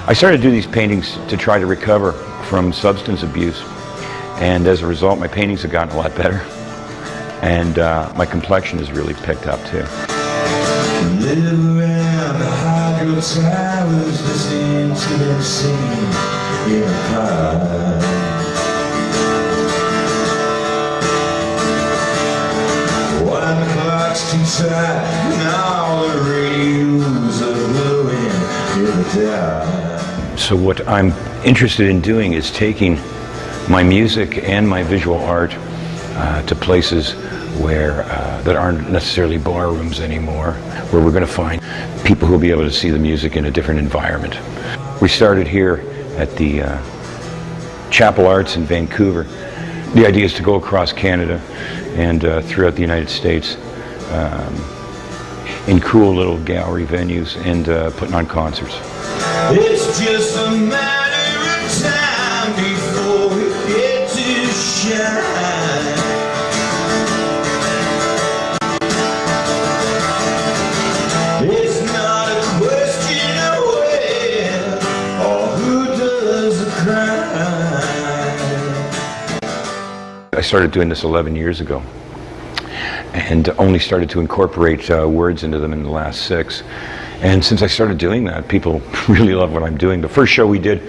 I started to do these paintings to try to recover from substance abuse, and as a result my paintings have gotten a lot better, and my complexion has really picked up too. Live around the hydro towers, listening to them singing in a pie. When the clock's too tight and all the radios are blowing in the dark. So what I'm interested in doing is taking my music and my visual art to places where that aren't necessarily bar rooms anymore, where we're going to find people who will be able to see the music in a different environment. We started here at the Chapel Arts in Vancouver. The idea is to go across Canada and throughout the United States in cool little gallery venues and putting on concerts. It's just a matter of time before we get to shine. It's not a question of when or who does the crime. I started doing this 11 years ago and only started to incorporate words into them in the last 6. And since I started doing that, people really love what I'm doing. The first show we did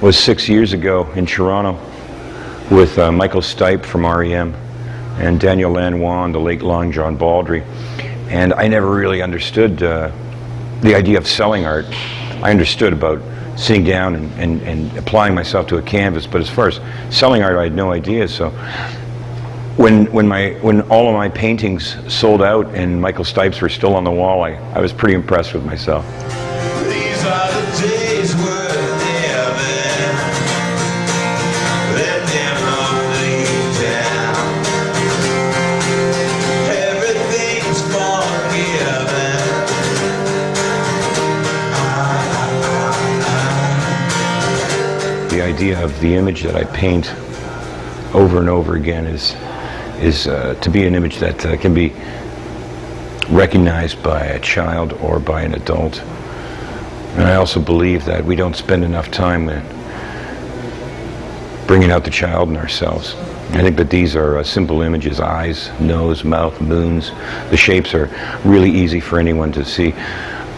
was 6 years ago in Toronto with Michael Stipe from REM and Daniel Lanois and the late Long John Baldry. And I never really understood the idea of selling art. I understood about sitting down and applying myself to a canvas, but as far as selling art, I had no idea. So when all of my paintings sold out and Michael Stipe's were still on the wall, I was pretty impressed with myself. These are the days we're living. Let them all leave down. Everything's forgiven. The idea of the image that I paint over and over again is to be an image that can be recognized by a child or by an adult. And I also believe that we don't spend enough time bringing out the child in ourselves. I think that these are simple images: eyes, nose, mouth, moons. The shapes are really easy for anyone to see.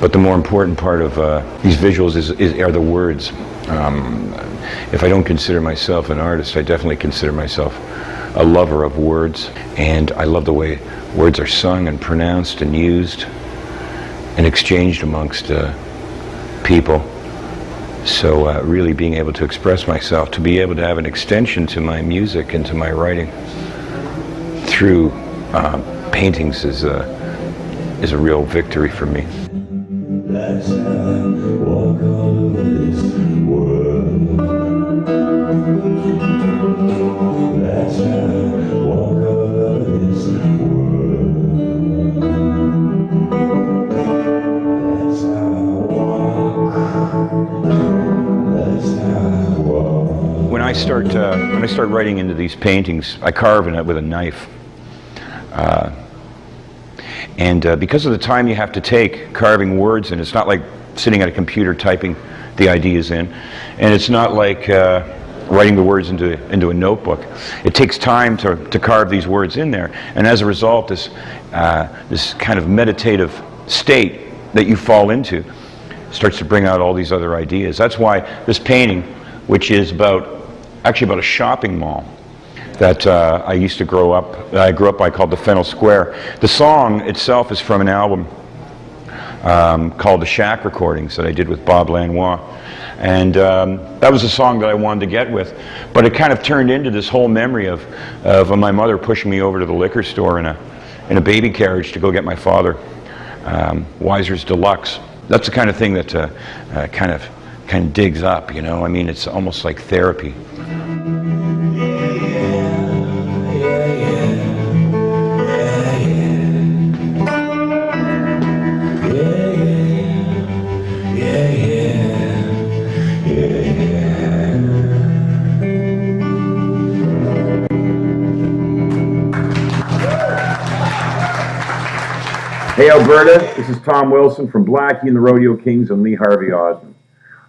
But the more important part of these visuals are the words. If I don't consider myself an artist, I definitely consider myself a lover of words, and I love the way words are sung and pronounced and used and exchanged amongst people. So really being able to express myself, to be able to have an extension to my music and to my writing through paintings is a real victory for me. That's how I walk all over this world. That's how I walk all over this world. That's how I walk. That's how I walk. When I start writing into these paintings, I carve in it with a knife. And because of the time you have to take carving words, and it's not like sitting at a computer typing the ideas in, and it's not like writing the words into a notebook. It takes time to carve these words in there, and as a result, this kind of meditative state that you fall into starts to bring out all these other ideas. That's why this painting, which is actually about a shopping mall that I used to grow up. I grew up by, called the Fennel Square. The song itself is from an album called The Shack Recordings that I did with Bob Lanois, and that was a song that I wanted to get with. But it kind of turned into this whole memory of my mother pushing me over to the liquor store in a baby carriage to go get my father Weiser's Deluxe. That's the kind of thing that kind of digs up, you know. I mean, it's almost like therapy. Hey Alberta, this is Tom Wilson from Blackie and the Rodeo Kings and Lee Harvey Osmond.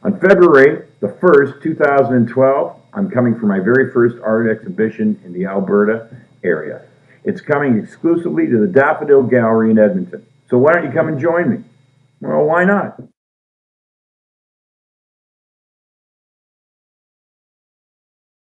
On February the 1st, 2012, I'm coming for my very first art exhibition in the Alberta area. It's coming exclusively to the Daffodil Gallery in Edmonton. So why don't you come and join me? Well, why not?